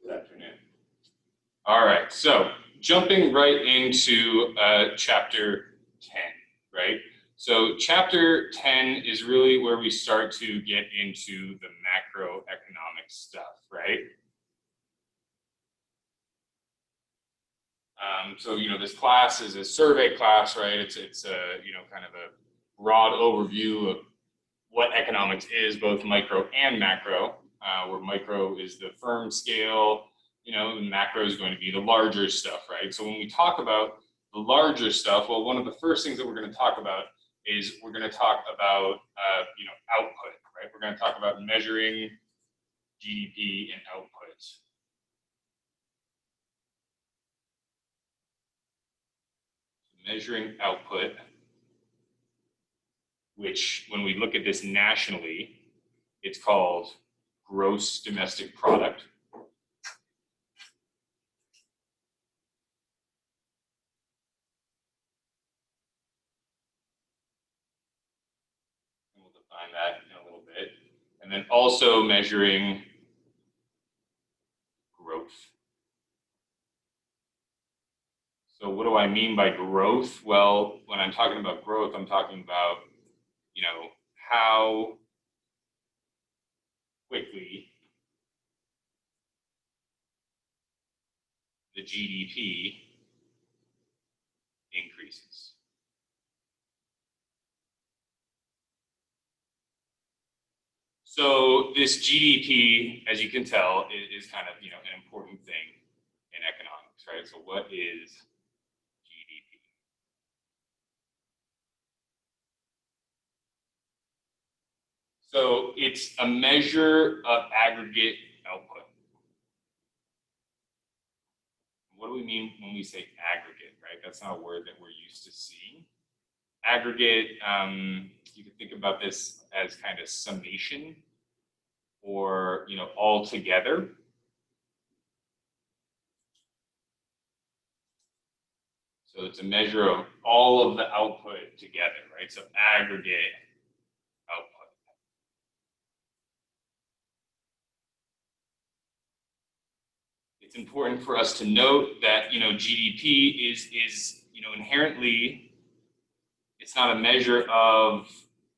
Good afternoon. All right, so jumping right into chapter 10, right? So chapter 10 is really where we start to get into the macroeconomic stuff, right? So, this class is a survey class, right? It's kind of a broad overview of what economics is, both micro and macro, where micro is the firm scale, and macro is going to be the larger stuff, right? So when we talk about the larger stuff, well, one of the first things that we're going to talk about is we're going to talk about, output, right? We're going to talk about measuring GDP and output. Measuring output, which when we look at this nationally, it's called gross domestic product. And we'll define that in a little bit. And then also measuring growth. So what do I mean by growth? Well, when I'm talking about growth, I'm talking about, how quickly the GDP increases. So this GDP, as you can tell, is kind of, an important thing in economics, right? So what is GDP? So it's a measure of aggregate output. What do we mean when we say aggregate, right? That's not a word that we're used to seeing. Aggregate, you can think about this as kind of summation or, all together. So it's a measure of all of the output together, right? So aggregate output. It's important for us to note that, GDP is inherently, it's not a measure of,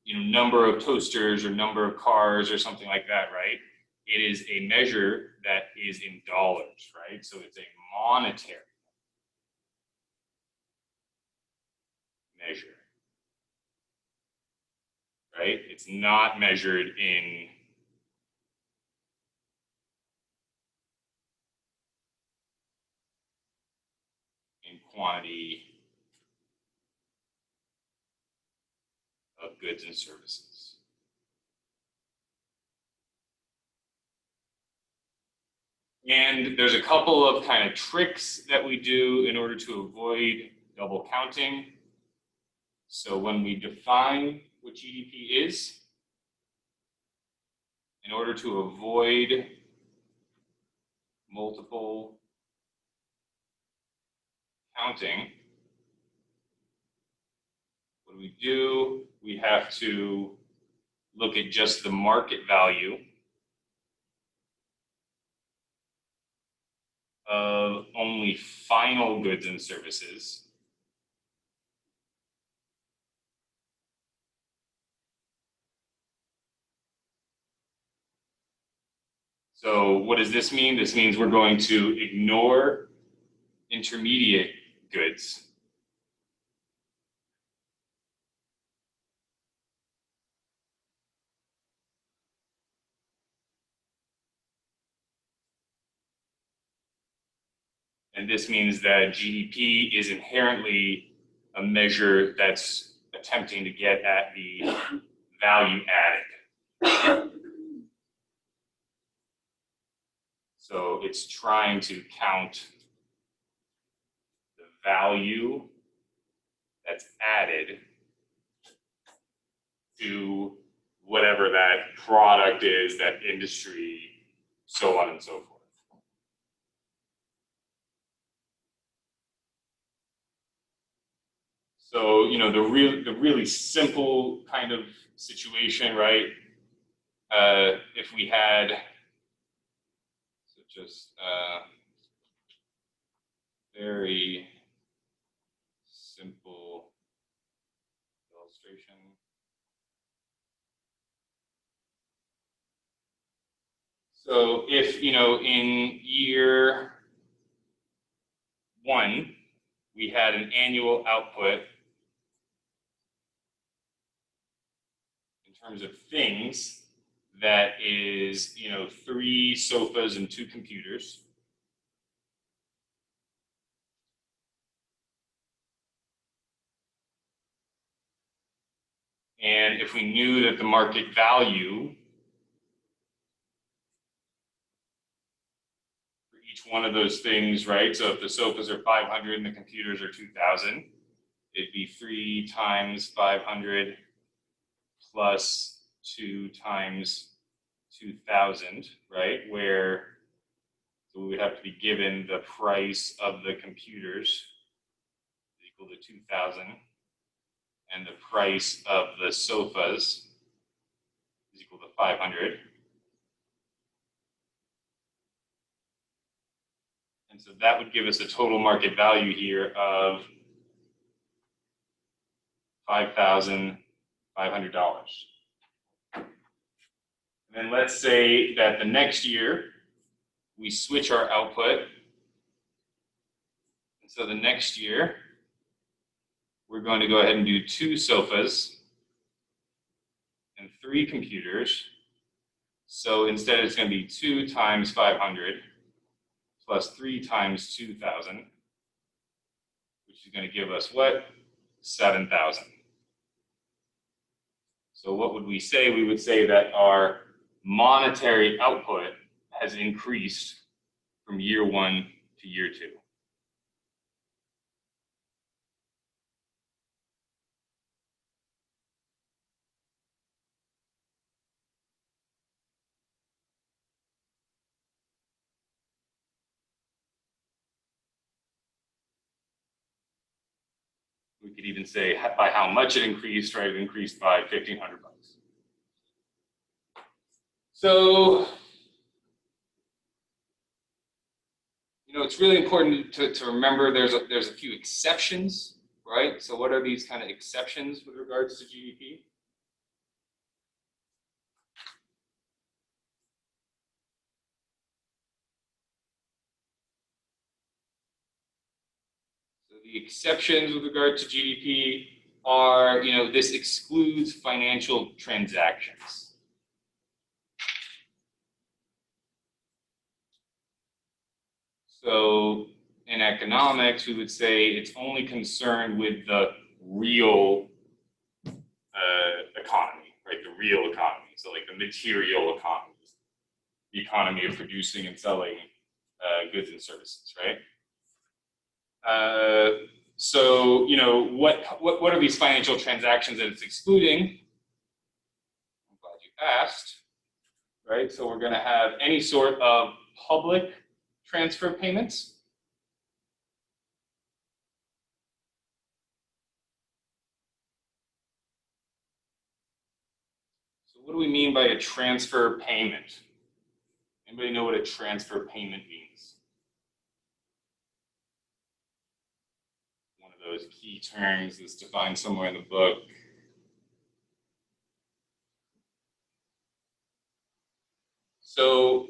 number of toasters or number of cars or something like that, right? It is a measure that is in dollars, right? So it's a monetary measure, right? It's not measured in quantity of goods and services. And there's a couple of kind of tricks that we do in order to avoid double counting. So when we define what GDP is, in order to avoid multiple counting, what do? We have to look at just the market value of only final goods and services. So what does this mean? This means we're going to ignore intermediate goods. And this means that GDP is inherently a measure that's attempting to get at the value added. So it's trying to count the value that's added to whatever that product is, that industry, so on and so forth. So, the really simple kind of situation, right? If we had, so just very simple illustration. So if, in year 1, we had an annual output in terms of things that is, 3 sofas and 2 computers. And if we knew that the market value for each one of those things, right? So if the sofas are 500 and the computers are 2,000, it'd be 3 times 500 plus 2 times 2,000, right? So we would have to be given the price of the computers equal to 2,000, and the price of the sofas is equal to 500. And so that would give us a total market value here of $5,500. And then let's say that the next year we switch our output. And so the next year we're going to go ahead and do 2 sofas and 3 computers. So instead it's going to be 2 times 500 plus 3 times 2,000, which is going to give us what? 7,000. So what would we say? We would say that our monetary output has increased from year 1 to year 2. We could even say by how much it increased, right? It increased by $1,500. So, it's really important to remember there's a few exceptions, right? So what are these kind of exceptions with regards to GDP? So the exceptions with regard to GDP are, this excludes financial transactions. So in economics, we would say it's only concerned with the real economy, right? The real economy. So like the material economy, the economy of producing and selling goods and services, right? So what are these financial transactions that it's excluding? I'm glad you asked, right? So we're going to have any sort of public transfer payments. So what do we mean by a transfer payment? Anybody know what a transfer payment means? One of those key terms that's defined somewhere in the book. So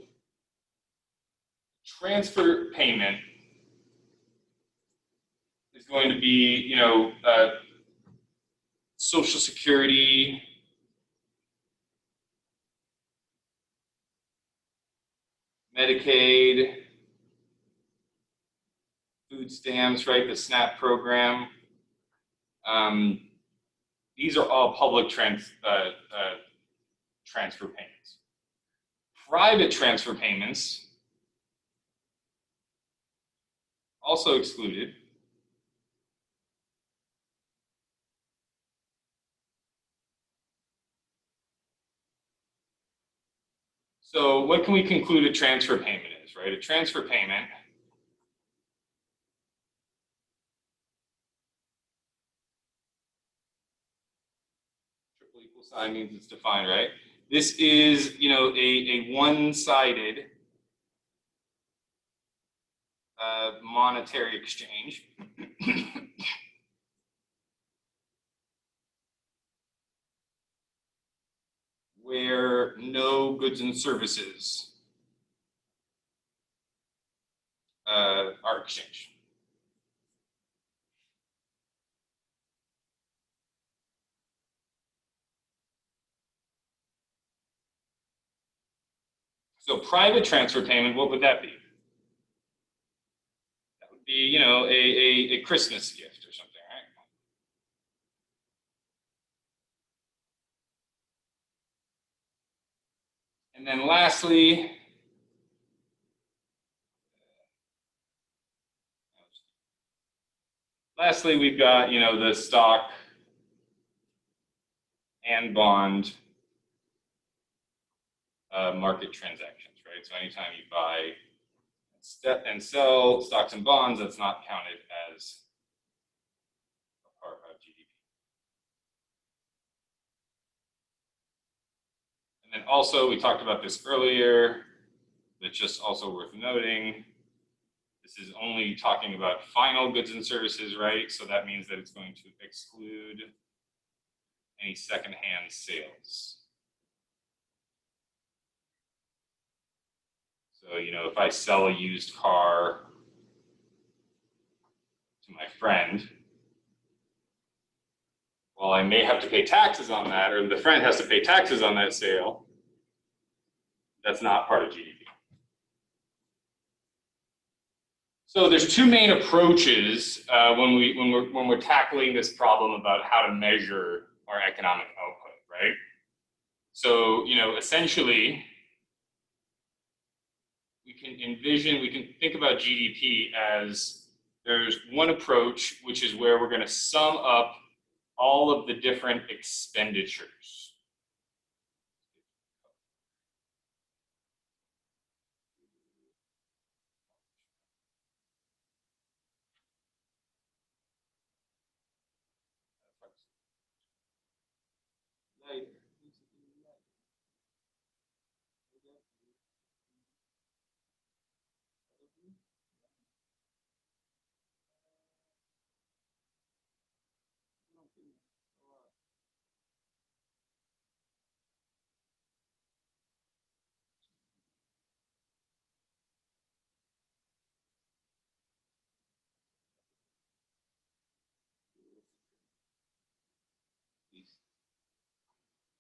transfer payment is going to be, Social Security, Medicaid, food stamps, right? The SNAP program. These are all public transfer payments. Private transfer payments also excluded. So what can we conclude a transfer payment is, right? A transfer payment triple equal sign means it's defined, right? This is, a one-sided monetary exchange. Where no goods and services are exchanged. So private transfer payment, what would that be? That would be, you know, a Christmas gift or something, right? And then lastly, we've got, you know, the stock and bond market transactions, right? So anytime you buy and sell stocks and bonds, that's not counted as a part of GDP. And then also, we talked about this earlier, but just also worth noting, this is only talking about final goods and services, right? So that means that it's going to exclude any secondhand sales. So, you know, if I sell a used car to my friend, well, I may have to pay taxes on that, or the friend has to pay taxes on that sale. That's not part of GDP. So there's two main approaches when we're tackling this problem about how to measure our economic output, right? So, you know, essentially, we can think about GDP as there's one approach, which is where we're going to sum up all of the different expenditures.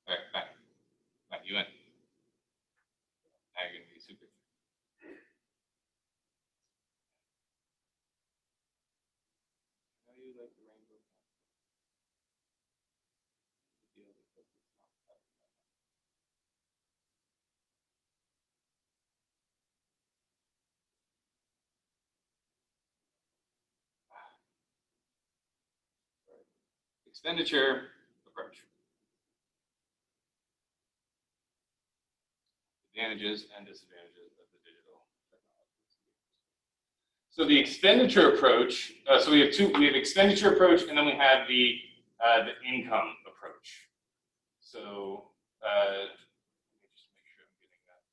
All right, Matt, you in? Now you're going to be super. How do you like the rainbow? Expenditure approach. Advantages and disadvantages of the digital technologies. So the expenditure approach, so we have expenditure approach, and then we have the income approach. So let me just make sure I'm getting that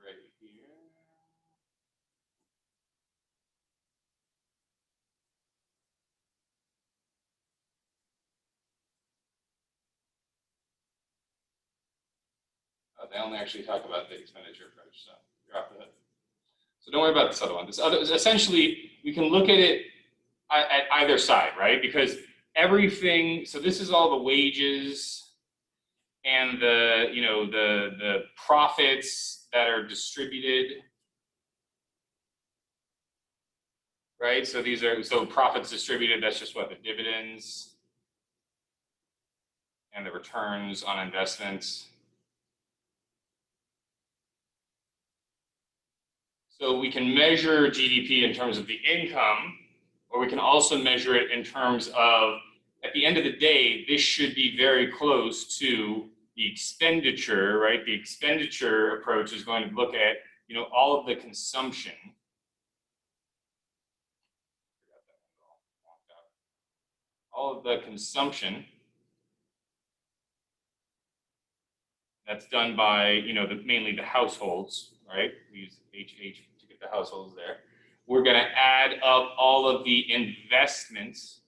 right here. They only actually talk about the expenditure approach, so drop that. So don't worry about this other one. This other, essentially, we can look at it at either side, right? Because everything, so this is all the wages and the, you know, the profits that are distributed, right? So these are, so profits distributed, that's just what, the dividends and the returns on investments. So we can measure GDP in terms of the income, or we can also measure it in terms of, at the end of the day, this should be very close to the expenditure, right? The expenditure approach is going to look at, you know, all of the consumption. All of the consumption that's done by, you know, mainly the households, right? We use HH to get the households there. we're going to add up all of the investments.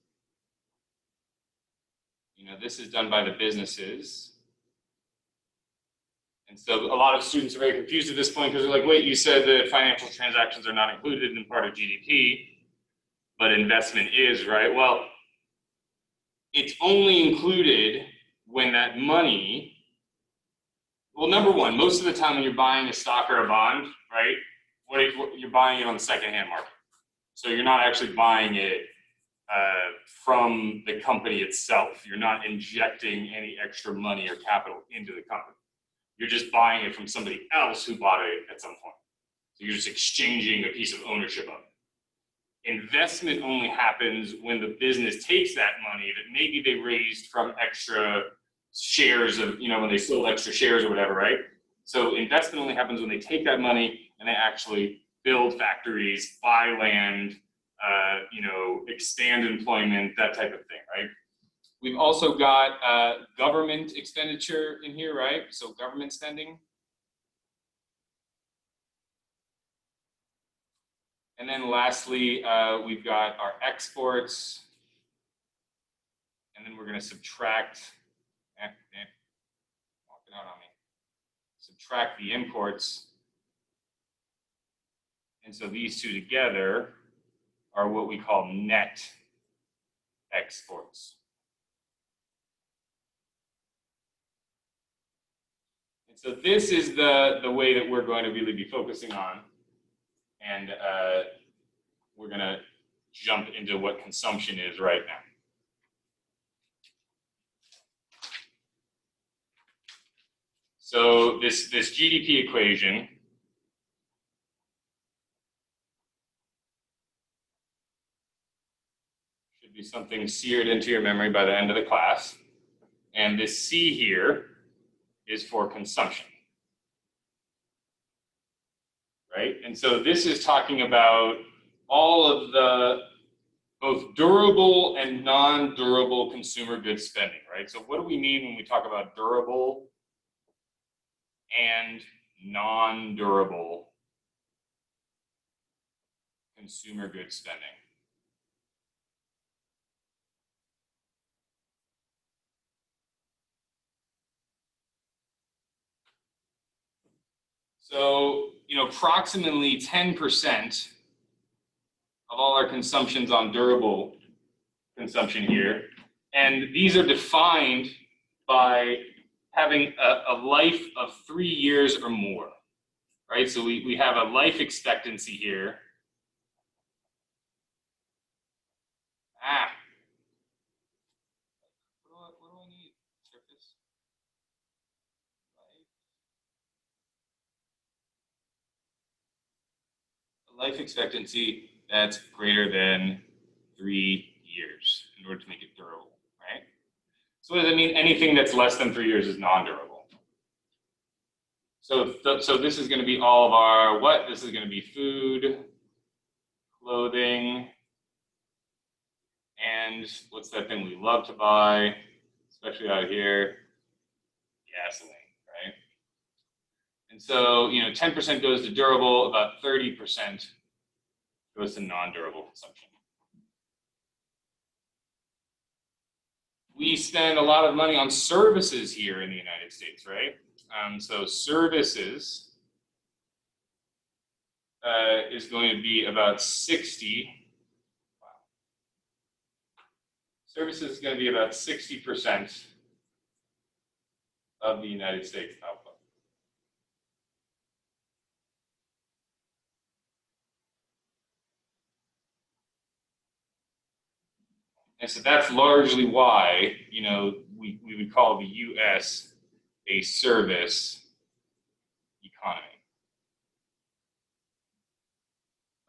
You know, this is done by the businesses. And so a lot of students are very confused at this point because they're like, wait, you said that financial transactions are not included in part of GDP, but investment is, right? Well, it's only included when that money, well, number one, most of the time when you're buying a stock or a bond, right, you're buying it on the secondhand market. So you're not actually buying it from the company itself. You're not injecting any extra money or capital into the company. You're just buying it from somebody else who bought it at some point. So you're just exchanging a piece of ownership of it. Investment only happens when the business takes that money that maybe they raised from extra shares of, you know, when they sold extra shares or whatever, right? So investment only happens when they take that money and they actually build factories, buy land, you know, expand employment, that type of thing, right? We've also got government expenditure in here, right? So government spending. And then lastly, we've got our exports. And then we're going to subtract, walking out on me, subtract the imports. And so these two together are what we call net exports. And so this is the way that we're going to really be focusing on. And we're going to jump into what consumption is right now. So this GDP equation should be something seared into your memory by the end of the class. And this C here is for consumption. Right? And so this is talking about all of the both durable and non-durable consumer goods spending, right? So what do we mean when we talk about durable and non-durable consumer goods spending? So, you know, approximately 10% of all our consumption's on durable consumption here. And these are defined by having a life of 3 years or more, right? So we have a life expectancy here. What do I need? Surface. A life expectancy that's greater than 3 years in order to make it durable, right? So what does that mean? Anything that's less than 3 years is non-durable. So this is going to be all of our what? This is going to be food, clothing, and what's that thing we love to buy, especially out here? Gasoline, right? And so, you know, 10% goes to durable, about 30% goes to non-durable consumption. We spend a lot of money on services here in the United States, right? So services is going to be about 60. Wow. Services is going to be about 60% of the United States output. And so that's largely why, you know, we would call the US a service economy.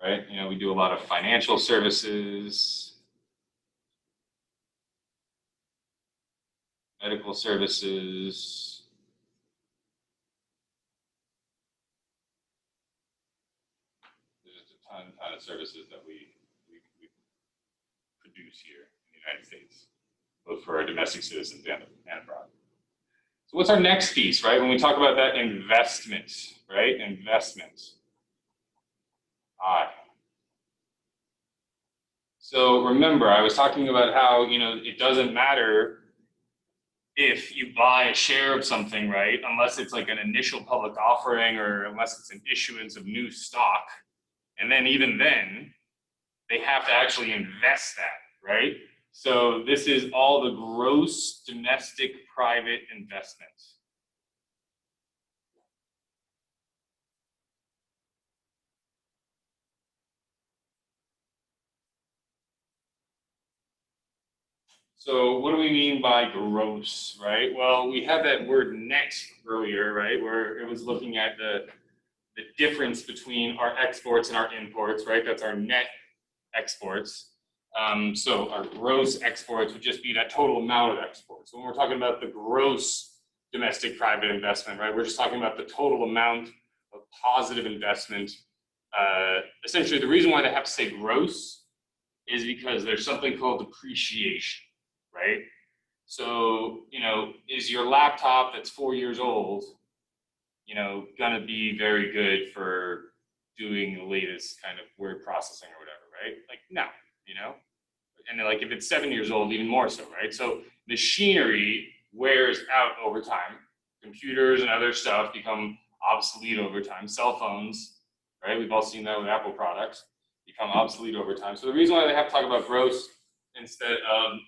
Right? You know, we do a lot of financial services, medical services. There's a ton of services that we produce here in the United States, both for our domestic citizens and abroad. So what's our next piece, right? When we talk about that investment, right? Investment. So remember, I was talking about how, it doesn't matter if you buy a share of something, right? Unless it's like an initial public offering or unless it's an issuance of new stock. And then even then, they have to actually invest that, right? So this is all the gross domestic private investment. So what do we mean by gross, right? Well, we had that word net earlier, right? Where it was looking at the difference between our exports and our imports, right? That's our net exports. So our gross exports would just be that total amount of exports. So when we're talking about the gross domestic private investment, right? We're just talking about the total amount of positive investment. Essentially, the reason why they have to say gross is because there's something called depreciation, right? So, is your laptop that's 4 years old, gonna be very good for doing the latest kind of word processing or whatever, right? Like, no, you know? And then, like, if it's 7 years old, even more so, right? So machinery wears out over time. Computers and other stuff become obsolete over time. Cell phones, right? We've all seen that with Apple products, become obsolete over time. So the reason why they have to talk about gross instead of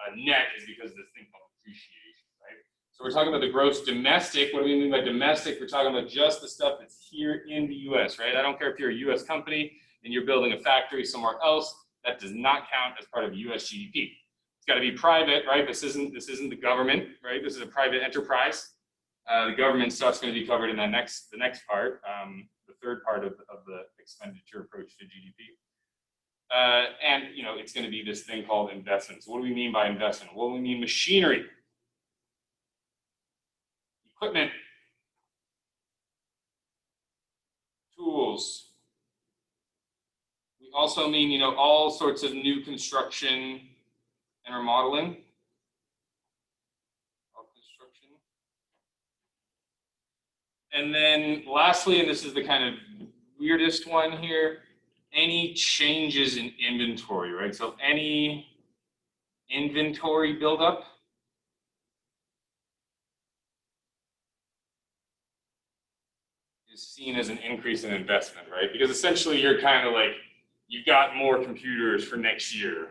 a net is because of this thing called depreciation, right? So we're talking about the gross domestic. What do we mean by domestic? We're talking about just the stuff that's here in the US, right? I don't care if you're a US company and you're building a factory somewhere else, that does not count as part of US GDP. It's got to be private, right? This isn't the government, right? This is a private enterprise. The government stuff's going to be covered in the next part, the third part of the expenditure approach to GDP. And it's going to be this thing called investment. So what do we mean by investment? Well, we mean machinery, equipment, tools. We also mean, all sorts of new construction and remodeling. And then lastly, and this is the kind of weirdest one here, any changes in inventory, right? So any inventory buildup is seen as an increase in investment, right? Because essentially you're kind of like, you've got more computers for next year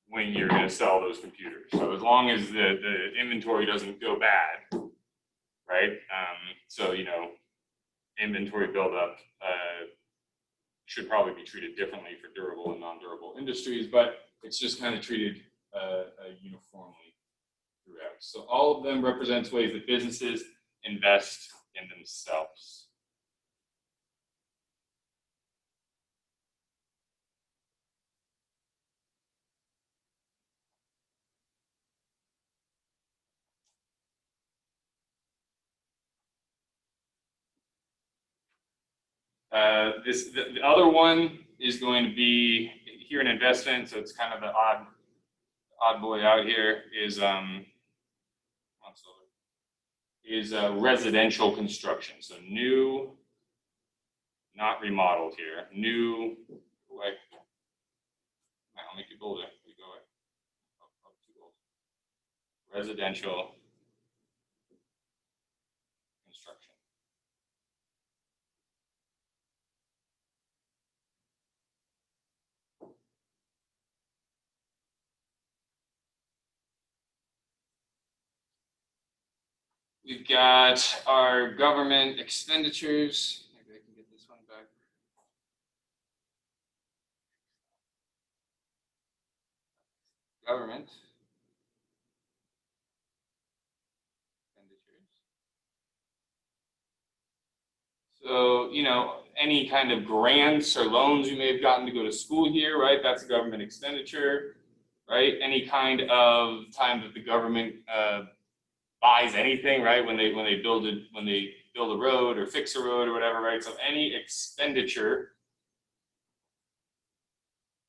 when you're going to sell those computers. So as long as the inventory doesn't go bad, right? So, inventory buildup should probably be treated differently for durable and non-durable industries, but it's just kind of treated uniformly throughout. So all of them represents ways that businesses invest in themselves. The other one is going to be here in investment, so it's kind of the odd boy out here is residential construction. So new, not remodeled here. New, I'll make it bolder. You go away. Residential construction. We've got our government expenditures. Maybe I can get this one back. Government expenditures. So, any kind of grants or loans you may have gotten to go to school here, right? That's a government expenditure, right? Any kind of time that the government buys anything, right? When they build a road or fix a road or whatever, right? So any expenditure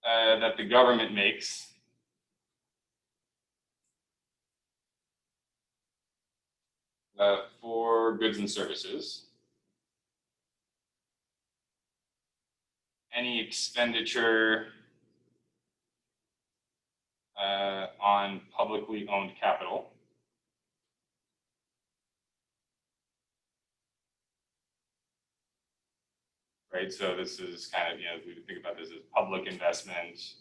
that the government makes for goods and services, any expenditure on publicly owned capital. Right, so this is kind of, we think about this as public investment.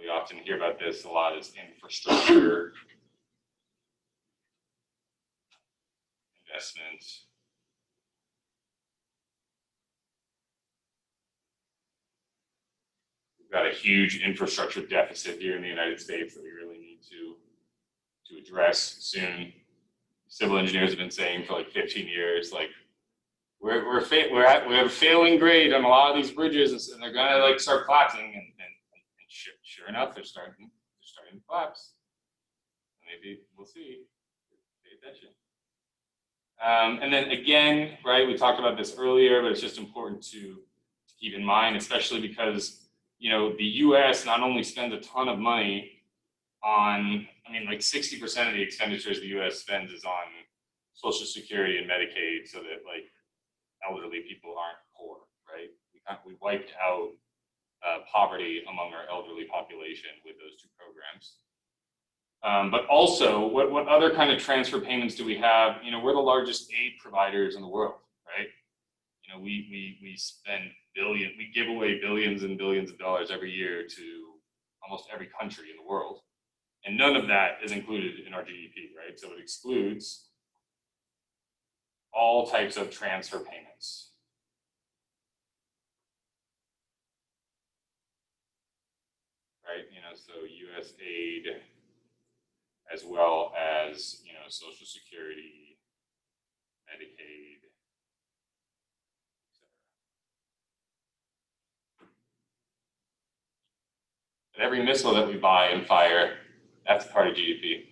We often hear about this a lot as infrastructure investment. We've got a huge infrastructure deficit here in the United States that we really need to address soon. Civil engineers have been saying for like 15 years, like we have a failing grade on a lot of these bridges, and they're gonna like start collapsing, and sure enough, they're starting to collapse. Maybe we'll see. Pay attention. And then again, right? We talked about this earlier, but it's just important to keep in mind, especially because the U.S. not only spends a ton of money on, like 60% of the expenditures the U.S. spends is on Social Security and Medicaid, so that like elderly people aren't poor, right? We wiped out poverty among our elderly population with those two programs. But also, what other kind of transfer payments do we have? We're the largest aid providers in the world, right? We spend we give away billions and billions of dollars every year to almost every country in the world. And none of that is included in our GDP, right? So it excludes all types of transfer payments. Right, so U.S. aid, as well as, Social Security, Medicaid, etc. But every missile that we buy and fire, that's part of GDP.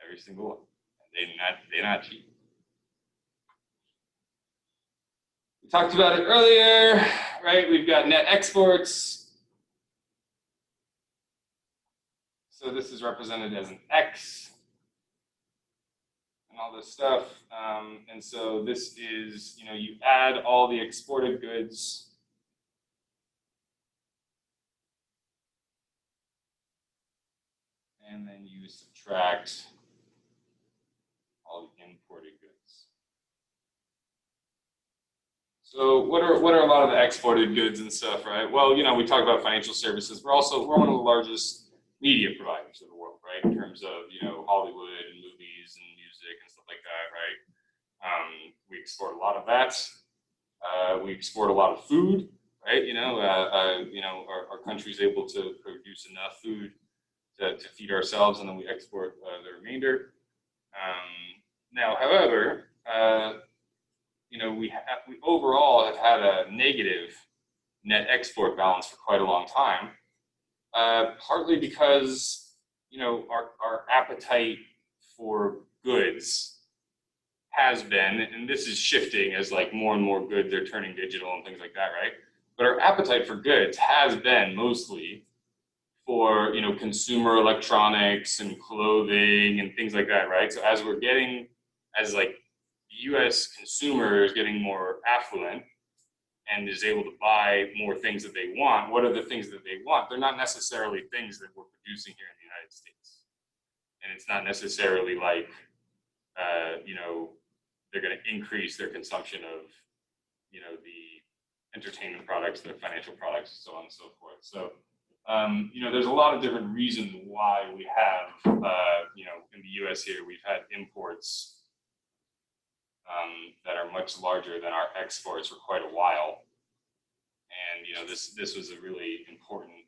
Every single one. They're not cheap. We talked about it earlier, right? We've got net exports. So this is represented as an X and all this stuff. And so this is, you add all the exported goods and then you subtract all the imported goods. So what are a lot of the exported goods and stuff, right? Well, we talk about financial services. We're one of the largest media providers of the world, right? In terms of, Hollywood and movies and music and stuff like that, right? We export a lot of that. We export a lot of food, right? Our country's able to produce enough food to feed ourselves, and then we export the remainder. Now, however, we overall have had a negative net export balance for quite a long time, partly because our appetite for goods has been, and this is shifting as like more and more goods are turning digital and things like that, right? But our appetite for goods has been mostly for consumer electronics and clothing and things like that, right? So as the U.S. consumer is getting more affluent and is able to buy more things that they want, what are the things that they want? They're not necessarily things that we're producing here in the United States. And it's not necessarily like, they're going to increase their consumption of, the entertainment products, the financial products, so on and so forth. So, there's a lot of different reasons why we have, in the U.S. here, we've had imports that are much larger than our exports for quite a while. And, this was a really important,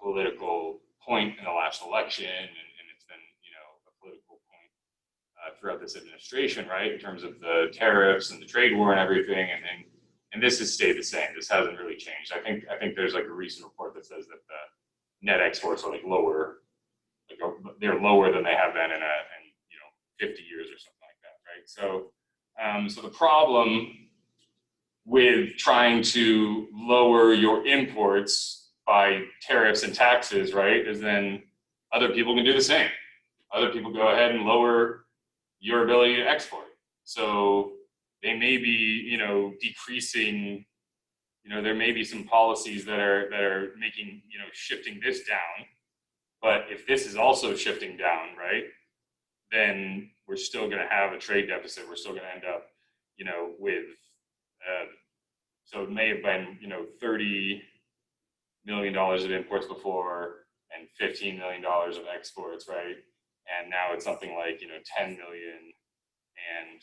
political point in the last election, and it's been, a political point throughout this administration, right, in terms of the tariffs and the trade war and everything, and this has stayed the same. This hasn't really changed. I think there's like a recent report that says that the net exports are like lower, they're lower than they have been in 50 years or something like that, right? So the problem with trying to lower your imports by tariffs and taxes, right, is then other people can do the same. Other people go ahead and lower your ability to export. So they may be, decreasing, there may be some policies that are making, shifting this down. But if this is also shifting down, right, then we're still going to have a trade deficit. We're still going to end up, with, so it may have been, $30 million of imports before and $15 million of exports, right? And now it's something like, 10 million and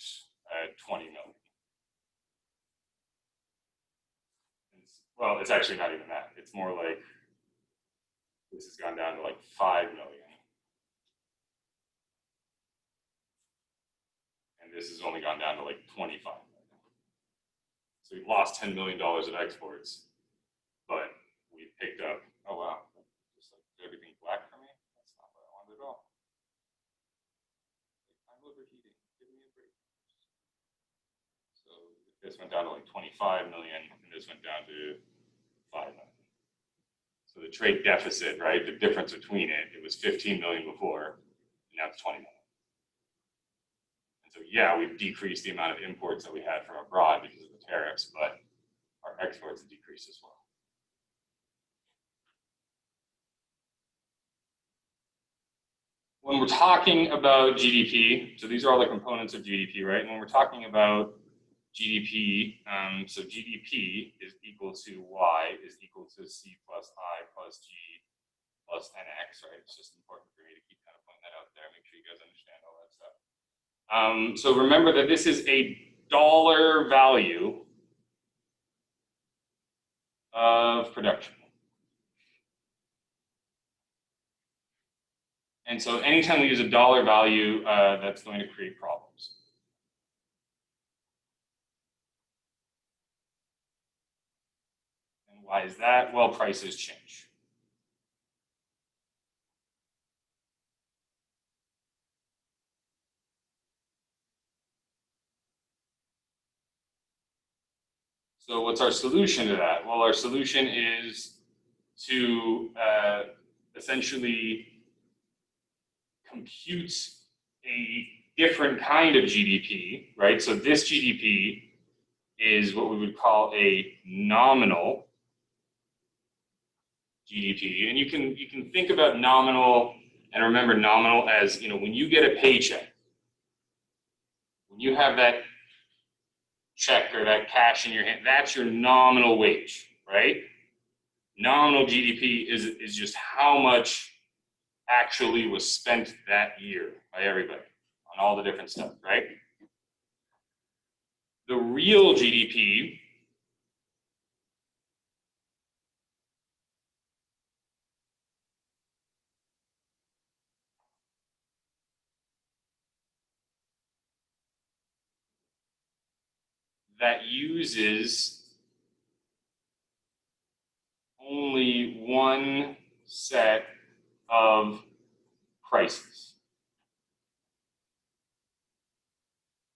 20 million. Well, it's actually not even that. It's more like this has gone down to like 5 million. And this has only gone down to like 25 million. So we've lost $10 million of exports, but we picked up, oh wow, just like everything black for me? That's not what I wanted at all. I'm overheating, give me a break. So this went down to like 25 million, and this went down to 5 million. So the trade deficit, right, the difference between it was 15 million before, and now it's 20 million. And so yeah, we've decreased the amount of imports that we had from abroad because of the tariffs, but our exports have decreased as well. When we're talking about GDP, so these are all the components of GDP, right? And when we're talking about GDP, so GDP is equal to Y is equal to C plus I plus G plus NX, right? It's just important for me to keep kind of pointing that out there, make sure you guys understand all that stuff. So remember that this is a dollar value of production. And so anytime we use a dollar value, that's going to create problems. And why is that? Well, prices change. So what's our solution to that? Well, our solution is to essentially compute a different kind of GDP, right? So this GDP is what we would call a nominal GDP. And you can think about nominal and remember nominal as, when you get a paycheck, when you have that check or that cash in your hand, that's your nominal wage, right? Nominal GDP is just how much actually was spent that year by everybody on all the different stuff, right? The real GDP that uses only one set of prices.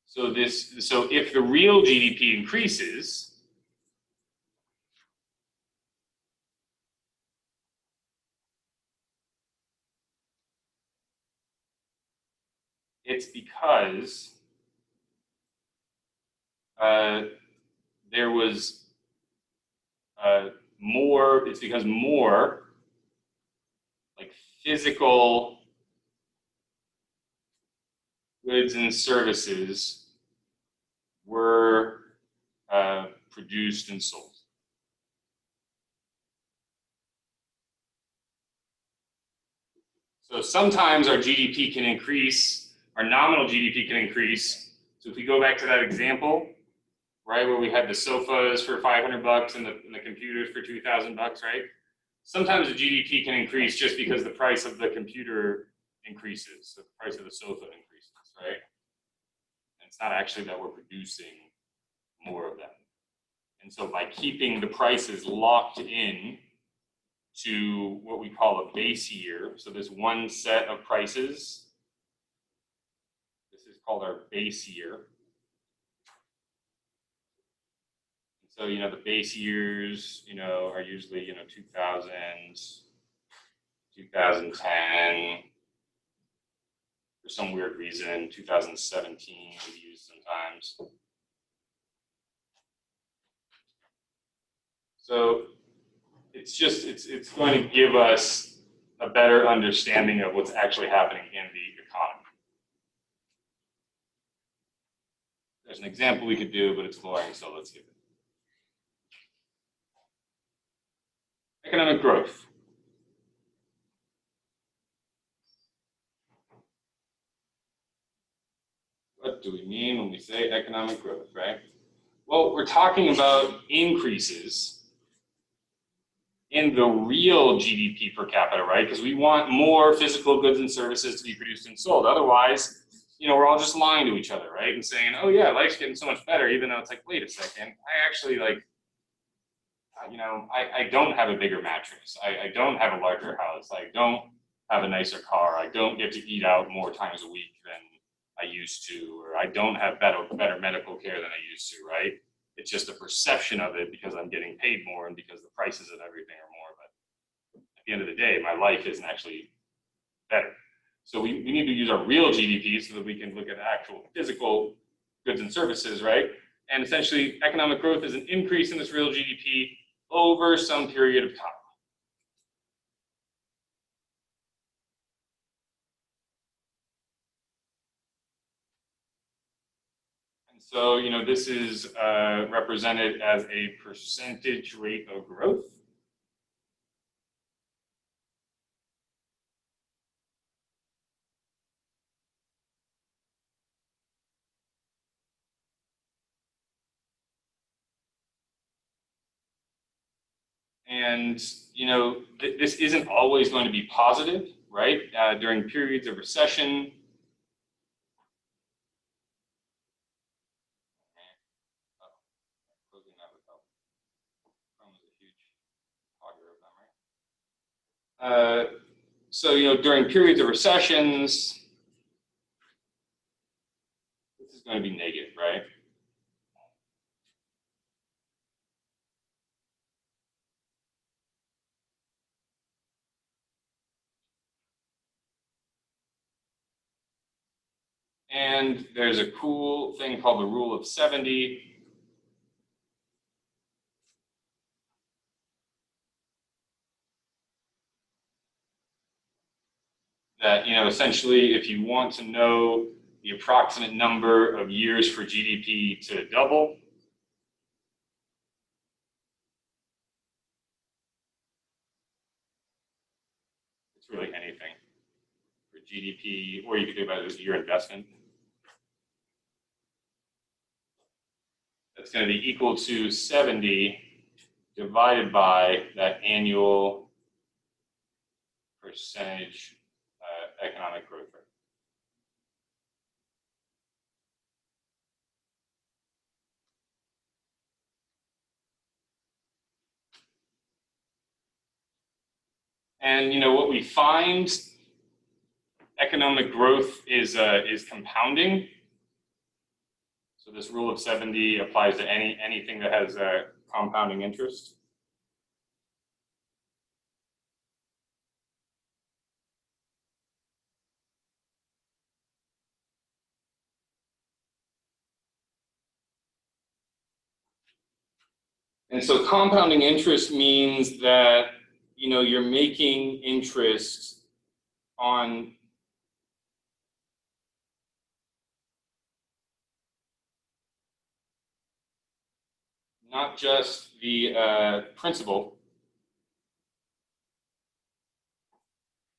So if the real GDP increases, it's because there was more, it's because more like physical goods and services were produced and sold. So sometimes our GDP can increase, our nominal GDP can increase. So if we go back to that example, right, where we had the sofas for $500 and the computers for $2,000, right? Sometimes the GDP can increase just because the price of the computer increases, so the price of the sofa increases, right? And it's not actually that we're producing more of them. And so by keeping the prices locked in to what we call a base year, so this one set of prices, this is called our base year. So, the base years, are usually, 2000, 2010, for some weird reason, 2017 we use sometimes. So it's going to give us a better understanding of what's actually happening in the economy. There's an example we could do, but it's boring, so let's give it. Economic growth. What do we mean when we say economic growth, right? Well, we're talking about increases in the real GDP per capita, right? Because we want more physical goods and services to be produced and sold. Otherwise, we're all just lying to each other, right? And saying, oh yeah, life's getting so much better, even though it's like, wait a second, I actually I don't have a bigger mattress. I don't have a larger house. I don't have a nicer car. I don't get to eat out more times a week than I used to, or I don't have better medical care than I used to, right? It's just a perception of it because I'm getting paid more and because the prices of everything are more. But at the end of the day, my life isn't actually better. So we need to use our real GDP so that we can look at actual physical goods and services, right? And essentially, economic growth is an increase in this real GDP over some period of time. And so, this is represented as a percentage rate of growth. And, this isn't always going to be positive, right? During periods of recession, so, during periods of recessions, this is going to be negative, right? And there's a cool thing called the rule of 70. That, essentially, if you want to know the approximate number of years for GDP to double, it's really anything for GDP, or you could think about it as your investment. That's going to be equal to 70 divided by that annual percentage economic growth rate. And what we find, economic growth is compounding. So this rule of 70 applies to anything that has compounding interest. And so compounding interest means that, you're making interest on not just the principal,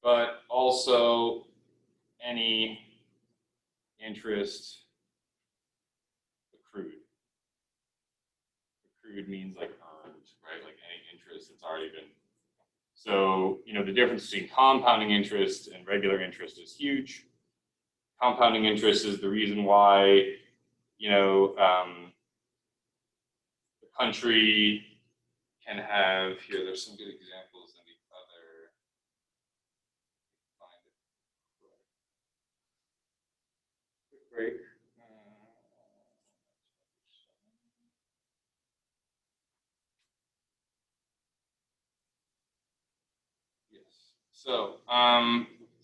but also any interest accrued. Accrued means like earned, right? Like any interest that's already been. So, the difference between compounding interest and regular interest is huge. Compounding interest is the reason why, the country can have, there's some good examples in the other. Quick break. Yes. So,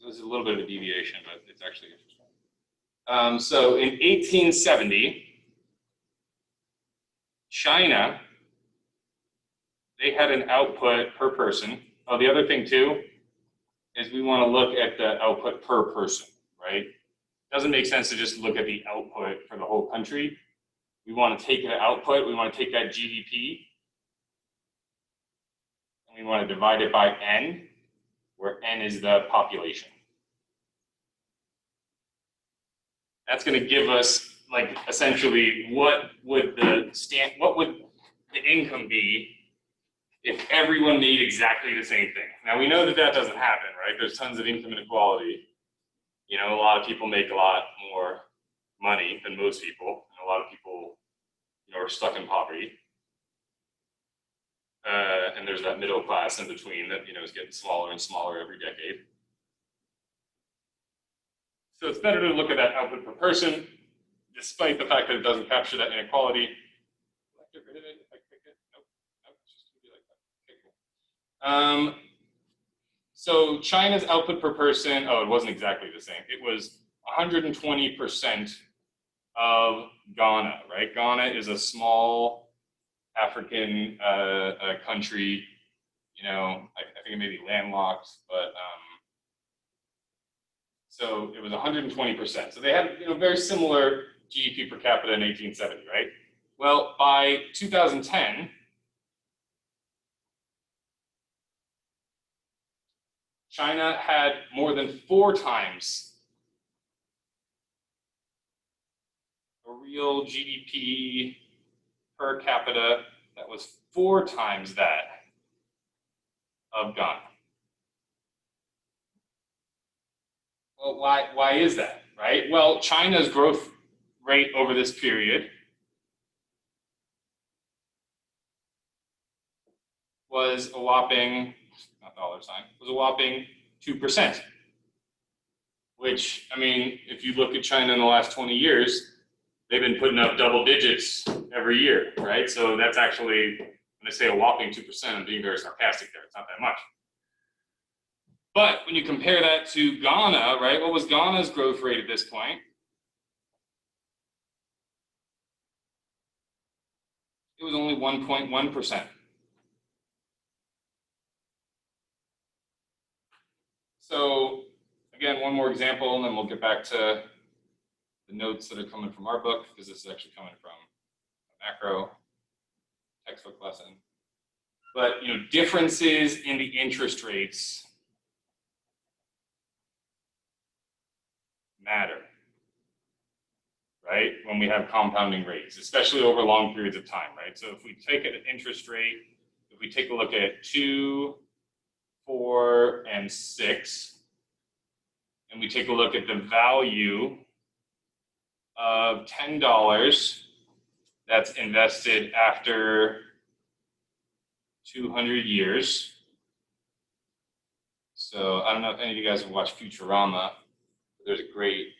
this is a little bit of a deviation, but it's actually interesting. So in 1870, China they had an output per person. Oh, the other thing too is we want to look at the output per person, right? It doesn't make sense to just look at the output for the whole country. We want to take the output, we want to take that GDP, and we want to divide it by N, where N is the population. That's going to give us, like, essentially what would the income be if everyone made exactly the same thing. Now we know that that doesn't happen, right? There's tons of income inequality. You know, a lot of people make a lot more money than most people, and a lot of people, you know, are stuck in poverty. And there's that middle class in between that, you know, is getting smaller and smaller every decade. So it's better to look at that output per person, despite the fact that it doesn't capture that inequality. Will I get rid of it if I click it? Nope. Nope, it's just gonna be like that. Okay, cool. So China's output per person, oh, it wasn't exactly the same. It was 120% of Ghana, right? Ghana is a small African country, you know, I think it may be landlocked, but so it was 120%. So they had, you know, very similar GDP per capita in 1870, right? Well, by 2010, China had more than 4 times a real GDP per capita that was 4 times that of Ghana. Well, why is that, right? Well, China's growth rate over this period was a whopping, not dollar sign, was a whopping 2%. Which, I mean, if you look at China in the last 20 years, they've been putting up double digits every year, right? So that's actually, when I say a whopping 2%, I'm being very sarcastic there. It's not that much. But when you compare that to Ghana, right? What was Ghana's growth rate at this point? It was only 1.1%. So again, one more example, and then we'll get back to the notes that are coming from our book, because this is actually coming from a macro textbook lesson. But, you know, differences in the interest rates matter, right? When we have compounding rates, especially over long periods of time, right? So if we take an interest rate, if we take a look at 2, 4, and 6, and we take a look at the value of $10 that's invested after 200 years. So I don't know if any of you guys have watched Futurama. There's a great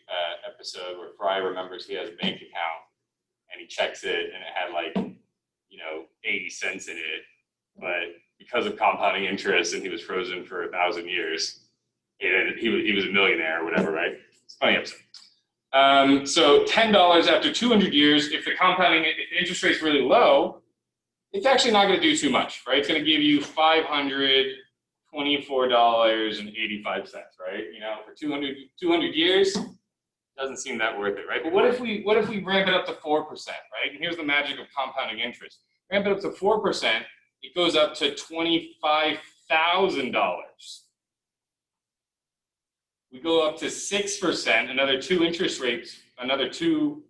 episode where Fry remembers he has a bank account and he checks it and it had like, you know, 80 cents in it. But because of compounding interest and he was frozen for 1,000 years, he was a millionaire or whatever, right? It's a funny episode. So $10 after 200 years, if the compounding if the interest rate's really low, it's actually not going to do too much, right? It's going to give you $524.85, right? You know, for 200 years, doesn't seem that worth it, right? But what if we ramp it up to 4%, right? And here's the magic of compounding interest. Ramp it up to 4%, it goes up to $25,000. We go up to 6%, another 2 interest rates, another 2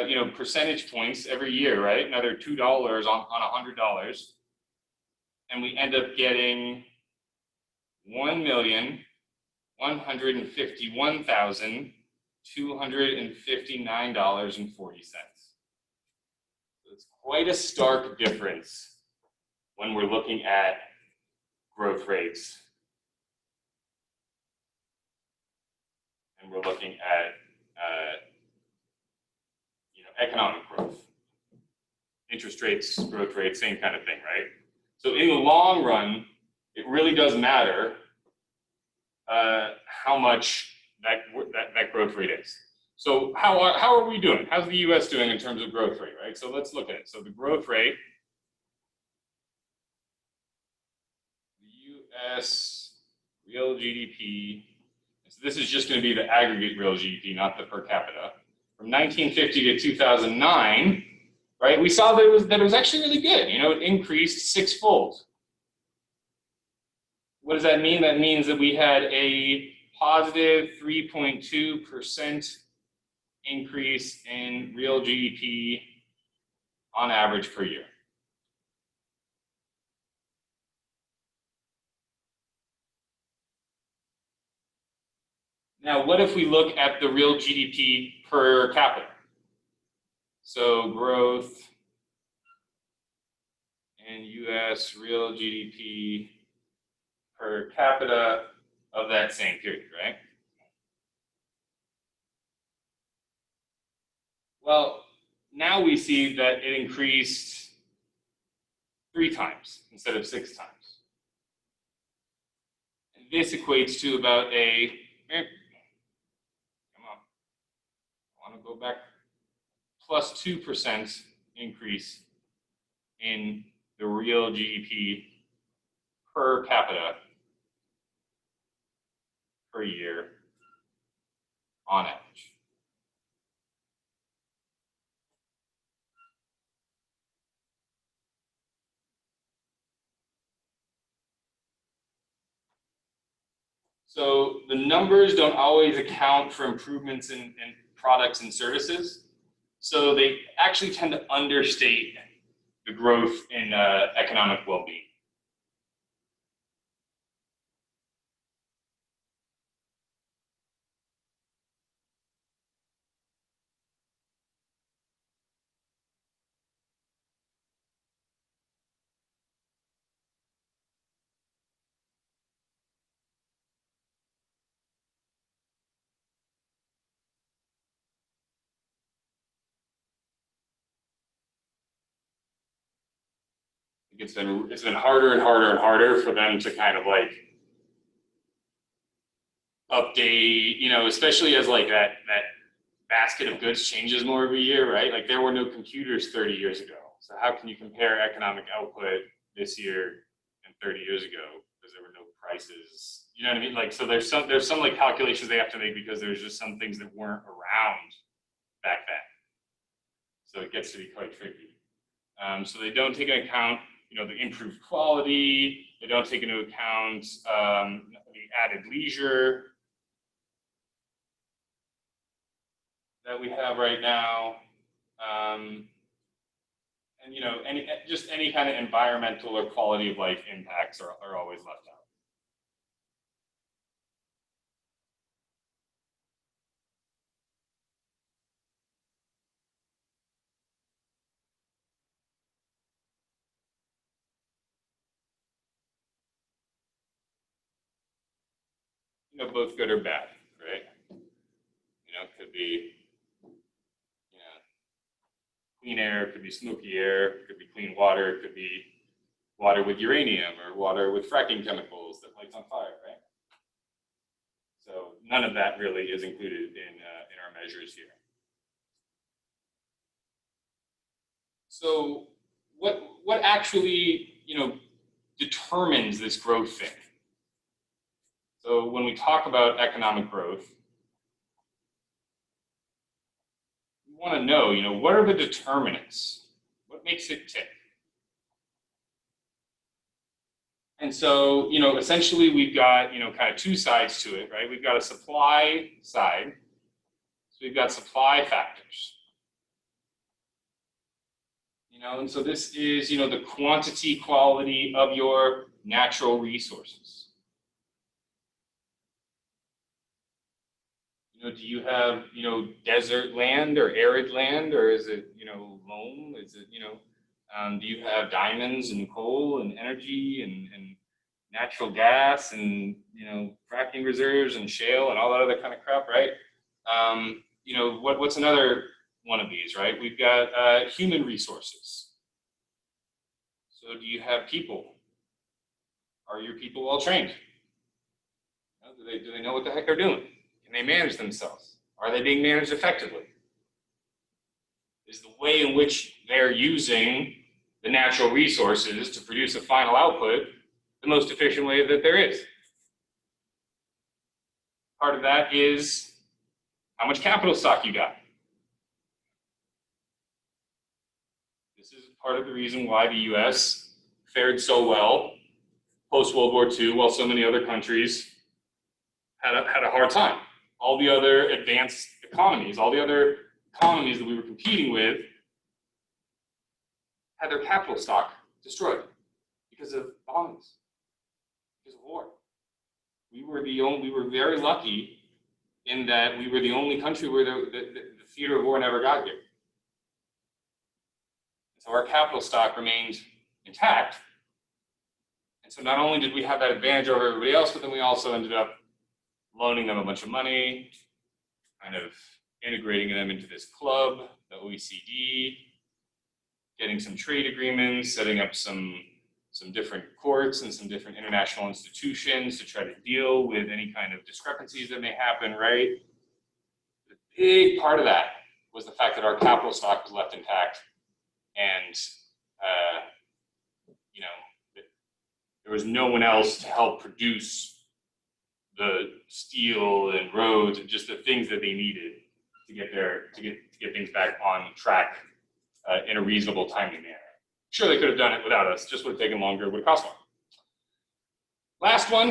you know, percentage points every year, right? Another $2 on $100, and we end up getting $1,151,259.40. So it's quite a stark difference when we're looking at growth rates and we're looking at you know, economic growth. Interest rates, growth rates, same kind of thing, right? So in the long run, it really does matter how much that growth rate is. So how are we doing? How's the US doing in terms of growth rate, right? So let's look at it. So the growth rate US real GDP. So this is just going to be the aggregate real GDP, not the per capita. From 1950 to 2009, right? We saw that it was actually really good. You know, it increased sixfold. What does that mean? That means that we had a positive 3.2% increase in real GDP on average per year. Now, what if we look at the real GDP per capita? So growth in US real GDP per capita of that same period, right? Well, now we see that it increased 3 times instead of 6 times. And this equates to about a, come on, I want to go back, plus 2% increase in the real GDP per capita per year on average. So the numbers don't always account for improvements in products and services. So they actually tend to understate the growth in economic well-being. It's been harder and harder and harder for them to kind of like update, you know, especially as like that basket of goods changes more every year, right? Like there were no computers 30 years ago. So how can you compare economic output this year and 30 years ago? Because there were no prices. You know what I mean? Like, so there's some like calculations they have to make because there's just some things that weren't around back then. So it gets to be quite tricky. So they don't take into account, you know, the improved quality. They don't take into account the added leisure that we have right now, and you know, any kind of environmental or quality of life impacts are always left out. You know, both good or bad, right? You know, could be, you know, clean air, could be smoky air, could be clean water, could be water with uranium or water with fracking chemicals that lights on fire, right? So none of that really is included in our measures here. So what actually, you know, determines this growth thing? So when we talk about economic growth, we want to know, you know, what are the determinants? What makes it tick? And so, you know, essentially we've got, you know, kind of 2 sides to it, right? We've got a supply side. So we've got supply factors. You know, and so this is, you know, the quantity, quality of your natural resources. You know, do you have, you know, desert land or arid land, or is it, you know, loam? Is it, you know, do you have diamonds and coal and energy and natural gas and, you know, fracking reserves and shale and all that other kind of crap, right? You know, what's another one of these, right? We've got human resources. So do you have people? Are your people well trained? You know, do they know what the heck they're doing? Can they manage themselves? Are they being managed effectively? Is the way in which they're using the natural resources to produce a final output, the most efficient way that there is. Part of that is how much capital stock you got. This is part of the reason why the US fared so well post-World War II, while so many other countries had a hard time. All the other advanced economies, all the other economies that we were competing with had their capital stock destroyed because of bombings, because of war. We were very lucky in that we were the only country where the theater of war never got here. So our capital stock remained intact. And so not only did we have that advantage over everybody else, but then we also ended up loaning them a bunch of money, kind of integrating them into this club, the OECD, getting some trade agreements, setting up some different courts and some different international institutions to try to deal with any kind of discrepancies that may happen, right? The big part of that was the fact that our capital stock was left intact, and you know, there was no one else to help produce the steel and roads and just the things that they needed to get things back on track in a reasonable, timely manner. Sure, they could have done it without us, just would have taken longer, would have cost more. Last one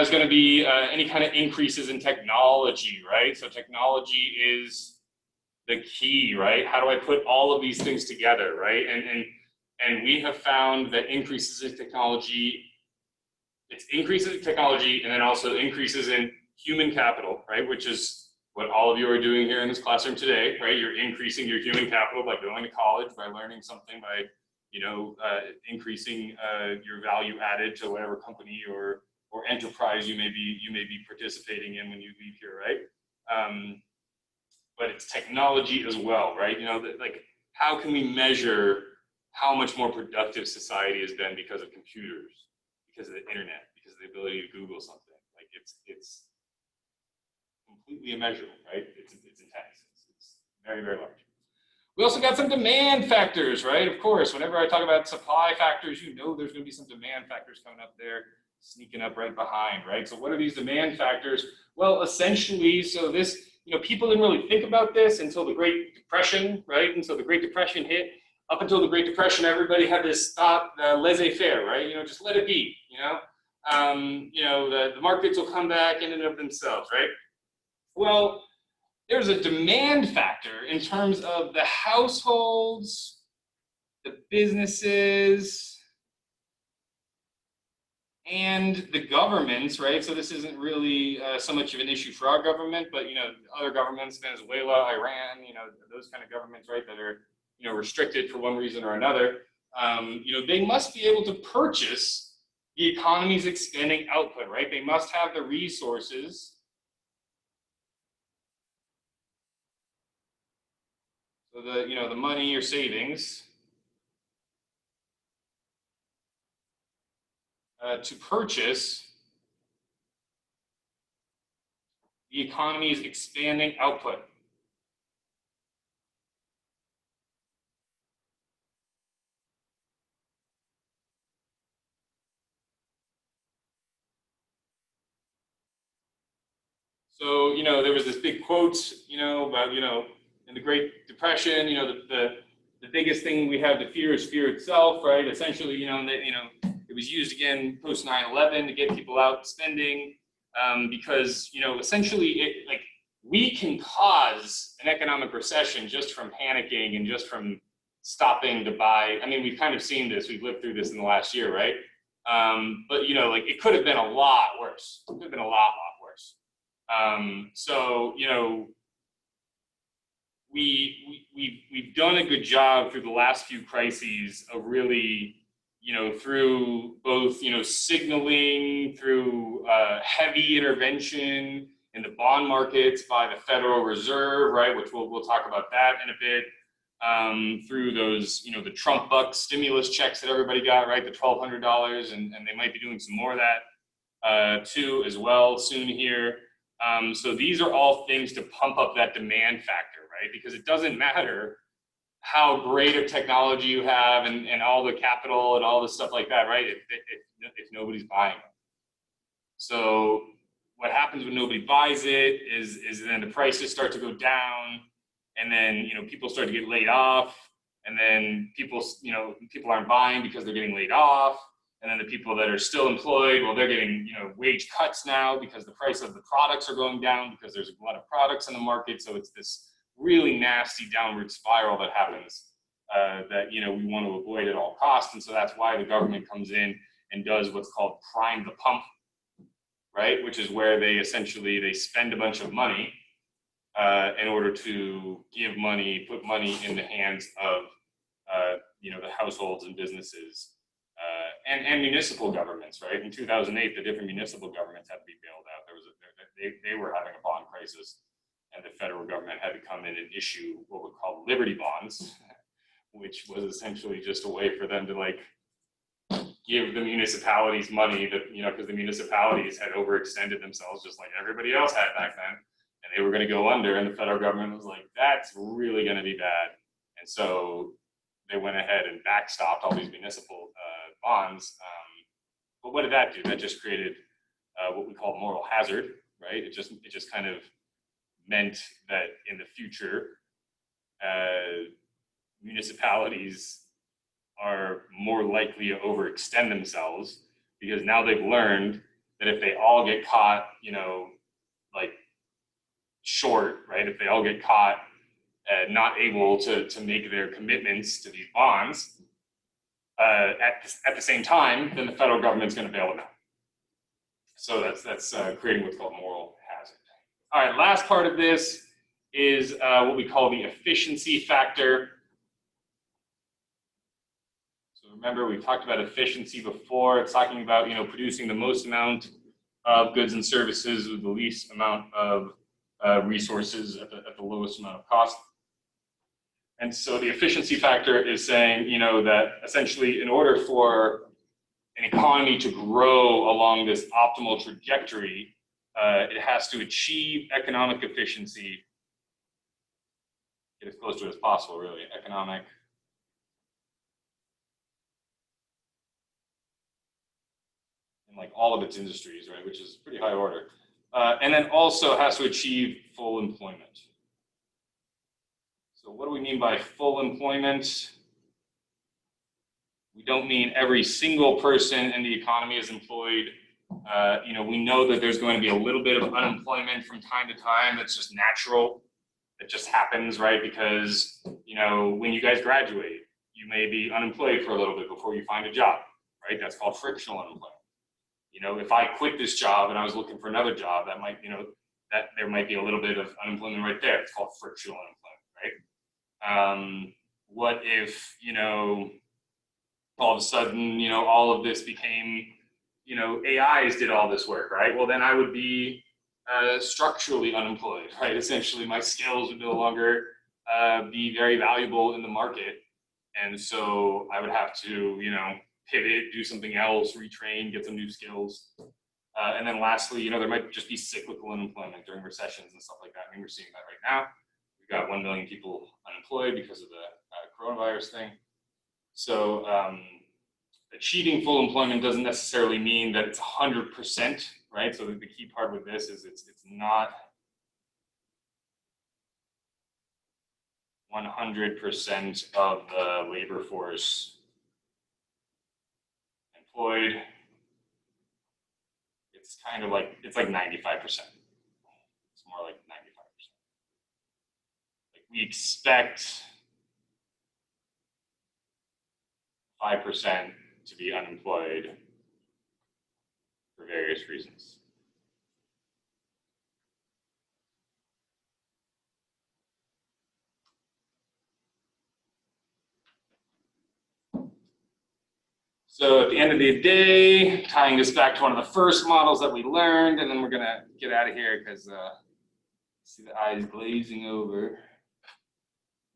is going to be any kind of increases in technology, right? So technology is the key, right? How do I put all of these things together, right? And we have found that increases in technology, it's increases in technology and then also increases in human capital, right? Which is what all of you are doing here in this classroom today, right? You're increasing your human capital by going to college, by learning something, by increasing your value added to whatever company or enterprise you may be participating in when you leave here, right? But it's technology as well, right? Like how can we measure how much more productive society has been because of computers, because of the internet, because of the ability to Google something? Like it's completely immeasurable, right? It's intense. It's very, very large. We also got some demand factors, right? Of course, whenever I talk about supply factors, there's going to be some demand factors coming up there, sneaking up right behind, right? So what are these demand factors? Well, essentially, so this, people didn't really think about this until the Great Depression, right? Until the Great Depression hit. Up until the Great Depression, everybody had this thought, laissez-faire, right? Just let it be, the markets will come back in and of themselves, right? Well, there's a demand factor in terms of the households, the businesses, and the governments, right? So this isn't really so much of an issue for our government, but other governments, Venezuela, Iran, those kind of governments, right, that are restricted for one reason or another. They must be able to purchase the economy's expanding output, right? They must have the resources. So the money or savings to purchase the economy's expanding output. So there was this big quote about in the Great Depression, the biggest thing we have to fear is fear itself, right? Essentially, it was used again post 9/11 to get people out spending, because essentially we can cause an economic recession just from panicking and just from stopping to buy. I mean, we've kind of seen this. We've lived through this in the last year, right? But it could have been a lot worse. It could have been a lot worse. So we've done a good job through the last few crises of really, through both, signaling, through heavy intervention in the bond markets by the Federal Reserve, right, which we'll talk about that in a bit, through those, the Trump bucks stimulus checks that everybody got, right, the $1,200, and they might be doing some more of that too as well soon here. So these are all things to pump up that demand factor, right? Because it doesn't matter how great of technology you have and all the capital and all the stuff like that, right? If nobody's buying it. So what happens when nobody buys it is then the prices start to go down, and then people start to get laid off, and then people aren't buying because they're getting laid off, and then the people that are still employed, well, they're getting wage cuts now because the price of the products are going down because there's a lot of products in the market. So it's this really nasty downward spiral that happens that we want to avoid at all costs. And so that's why the government comes in and does what's called prime the pump, right? Which is where they spend a bunch of money in order to put money in the hands of the households and businesses and municipal governments, right? In 2008, the different municipal governments had to be bailed out. They were having a bond crisis, and the federal government had to come in and issue what were called Liberty bonds, which was essentially just a way for them to give the municipalities money that, because the municipalities had overextended themselves just like everybody else had back then, and they were going to go under, and the federal government was like, that's really going to be bad. And so they went ahead and backstopped all these municipal bonds. But what did that do? That just created what we call moral hazard, right? It just kind of meant that in the future, municipalities are more likely to overextend themselves, because now they've learned that if they all get caught, short, right? If they all get caught not able to make their commitments to these bonds at the same time, then the federal government's going to bail them out. So that's creating what's called moral hazard. All right, last part of this is what we call the efficiency factor. Remember, we talked about efficiency before. It's talking about, producing the most amount of goods and services with the least amount of resources at the lowest amount of cost. And so the efficiency factor is saying, that essentially in order for an economy to grow along this optimal trajectory, it has to achieve economic efficiency, get as close to it as possible, really, economic in all of its industries, right, which is pretty high order. And then also has to achieve full employment. So what do we mean by full employment? We don't mean every single person in the economy is employed. We know that there's going to be a little bit of unemployment from time to time. That's just natural. It just happens, right? Because, when you guys graduate, you may be unemployed for a little bit before you find a job, right? That's called frictional unemployment. If I quit this job and I was looking for another job, that might, that there might be a little bit of unemployment right there. It's called frictional unemployment, right? What if, all of a sudden, all of this became, AIs did all this work, right? Well, then I would be structurally unemployed, right? Essentially, my skills would no longer be very valuable in the market. And so I would have to, pivot, do something else, retrain, get some new skills. And then lastly, there might just be cyclical unemployment during recessions and stuff like that. I mean, we're seeing that right now. We've got 1 million people unemployed because of the coronavirus thing. So achieving full employment doesn't necessarily mean that it's 100%, right? So the key part with this is it's not 100% of the labor force employed. It's kind of it's like 95%. It's more like 95%. We expect 5% to be unemployed for various reasons. So at the end of the day, tying this back to one of the first models that we learned, and then we're gonna get out of here because see the eyes glazing over.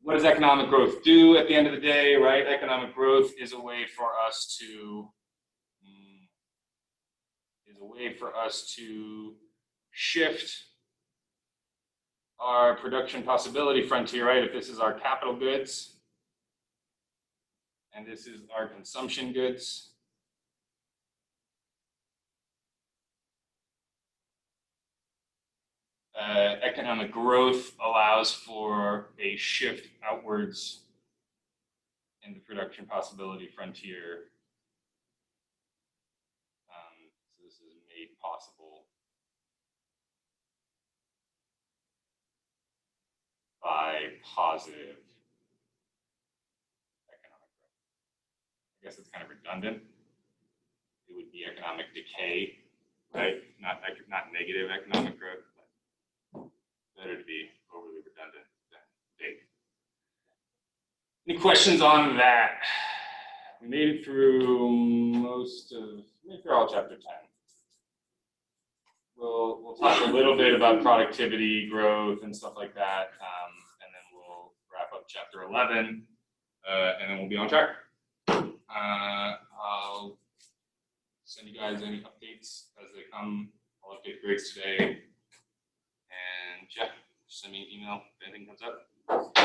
What does economic growth do at the end of the day, right? Economic growth is a way for us to shift our production possibility frontier, right? If this is our capital goods, And this is our consumption goods. Economic growth allows for a shift outwards in the production possibility frontier. So this is made possible by positive economic growth. I guess it's kind of redundant. It would be economic decay, right? Not negative economic growth, but better to be overly redundant than big. Any questions on that? We made it through all chapter 10. We'll talk a little bit about productivity, growth, and stuff like that, and then we'll wrap up chapter 11, and then we'll be on track. I'll send you guys any updates as they come. I'll update the grades today, and yeah, send me an email if anything comes up.